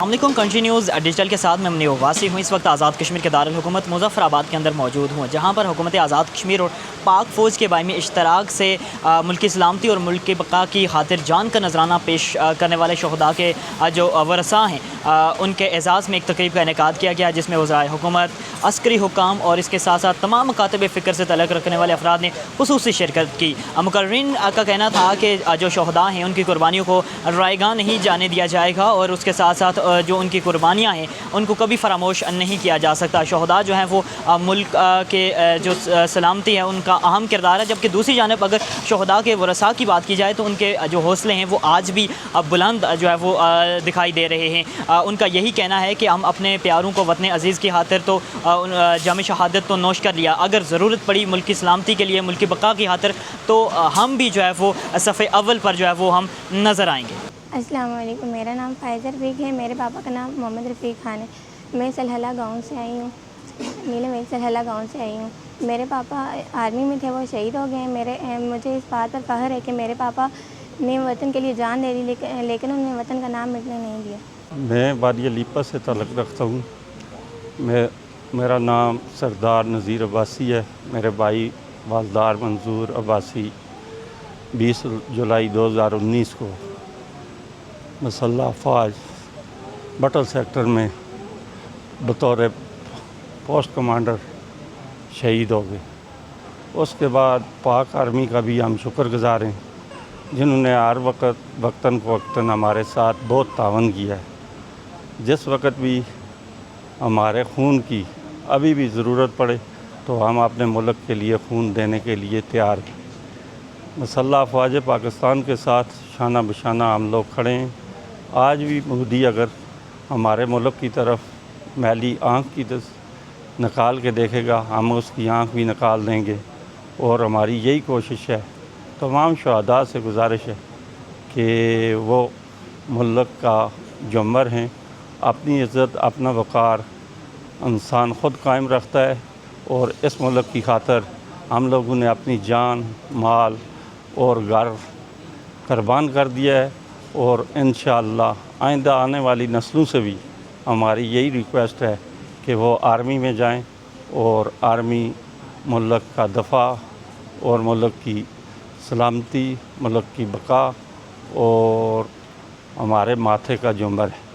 السلام continues digital کے ساتھ میں منی واسی ہوں۔ اس وقت آزاد کشمیر کے دارالحکومت مظفر آباد کے اندر موجود ہوں، جہاں پر حکومت آزاد کشمیر اور پاک فوج کے باہمی اشتراک سے ملکی سلامتی اور ملک کی بقا کی خاطر جان کا نذرانہ پیش کرنے والے شہداء کے جو ورثاء ہیں ان کے اعزاز میں ایک تقریب کا انعقاد کیا گیا، جس میں وزرائے حکومت، عسکری حکام اور اس کے ساتھ ساتھ تمام مکاتب فکر سے تعلق رکھنے والے افراد نے خصوصی شرکت کی۔ مقررین کا کہنا تھا کہ جو شہداء ہیں ان کی قربانیوں کو رائے گاں نہیں جانے دیا جائے گا، اور اس کے ساتھ ساتھ جو ان کی قربانیاں ہیں ان کو کبھی فراموش نہیں کیا جا سکتا۔ شہداء جو ہیں وہ ملک کے جو سلامتی ہے ان کا اہم کردار ہے، جبکہ دوسری جانب اگر شہداء کے ورثاء کی بات کی جائے تو ان کے جو حوصلے ہیں وہ آج بھی بلند جو ہے وہ دکھائی دے رہے ہیں۔ ان کا یہی کہنا ہے کہ ہم اپنے پیاروں کو وطن عزیز کی خاطر تو جام شہادت تو نوش کر لیا، اگر ضرورت پڑی ملک کی سلامتی کے لیے، ملک کی بقا کی خاطر، تو ہم بھی جو ہے وہ صف اول پر جو ہے وہ ہم نظر آئیں گے۔ السلام علیکم، میرا نام فائزہ رفیق ہے، میرے پاپا کا نام محمد رفیق خان ہے۔ میں سلہلہ گاؤں سے آئی ہوں، نیلم ایک سلہلہ گاؤں سے آئی ہوں۔ میرے پاپا آرمی میں تھے، وہ شہید ہو گئے ہیں۔ مجھے اس بات پر فخر ہے کہ میرے پاپا نے وطن کے لیے جان دے دی، لیکن انہوں نے وطن کا نام مٹنے نہیں دیا۔ میں وادی لیپا سے تعلق رکھتا ہوں۔ میرا نام سردار نذیر عباسی ہے۔ میرے بھائی والدار منظور عباسی 20 جولائی 2019 کو مسلح افواج بٹل سیکٹر میں بطور پوسٹ کمانڈر شہید ہو گئے۔ اس کے بعد پاک آرمی کا بھی ہم شکر گزار ہیں، جنہوں نے ہر وقتاً فوقتاً ہمارے ساتھ بہت تعاون کیا ہے۔ جس وقت بھی ہمارے خون کی ابھی بھی ضرورت پڑے تو ہم اپنے ملک کے لیے خون دینے کے لیے تیار ہیں۔ مسلح افواج پاکستان کے ساتھ شانہ بشانہ ہم لوگ کھڑے ہیں۔ آج بھی مودی اگر ہمارے ملک کی طرف میلی آنکھ کی نکال کے دیکھے گا، ہم اس کی آنکھ بھی نکال دیں گے، اور ہماری یہی کوشش ہے۔ تمام شہداء سے گزارش ہے کہ وہ ملک کا جومر ہیں، اپنی عزت، اپنا وقار انسان خود قائم رکھتا ہے، اور اس ملک کی خاطر ہم لوگوں نے اپنی جان، مال اور گھر قربان کر دیا ہے، اور انشاءاللہ آئندہ آنے والی نسلوں سے بھی ہماری یہی ریکویسٹ ہے کہ وہ آرمی میں جائیں، اور آرمی ملک کا دفاع اور ملک کی سلامتی، ملک کی بقا اور ہمارے ماتھے کا جومر ہے۔